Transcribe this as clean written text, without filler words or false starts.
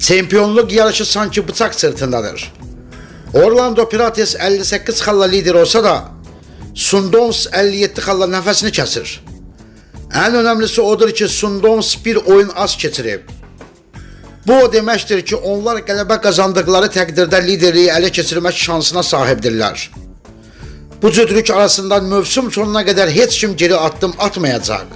Çempionluq yarışı sanki bıçaq sırtındadır. Orlando Pirates 58 xalla lider olsa da Sundowns 57 xalla nəfəsini kəsir. Ən önəmlisi odur ki, Sundowns bir oyun az keçirib. Bu o deməkdir ki, onlar qələbə qazandıqları təqdirdə liderliyi ələ keçirmək şansına sahibdirlər. Bu cütlük arasından mövsüm sonuna qədər heç kim geri addım atmayacaq.